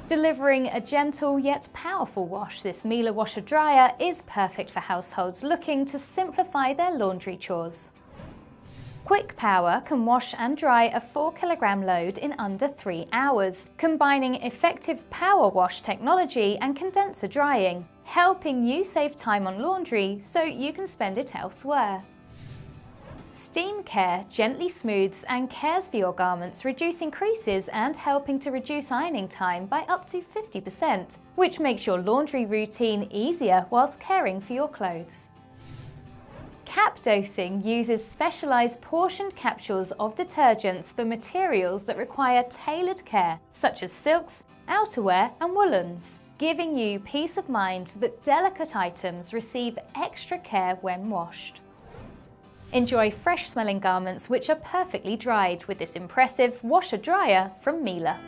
Delivering a gentle yet powerful wash, this Miele Washer Dryer is perfect for households looking to simplify their laundry chores. Quick power can wash and dry a 4-kilogram load in under 3 hours, combining effective PowerWash technology and condenser drying, helping you save time on laundry so you can spend it elsewhere. SteamCare gently smooths and cares for your garments, reducing creases and helping to reduce ironing time by up to 50%, which makes your laundry routine easier whilst caring for your clothes. CapDosing uses specialised portioned capsules of detergents for materials that require tailored care, such as silks, outerwear and woollens, giving you peace of mind that delicate items receive extra care when washed. Enjoy fresh-smelling garments which are perfectly dried with this impressive washer dryer from Miele.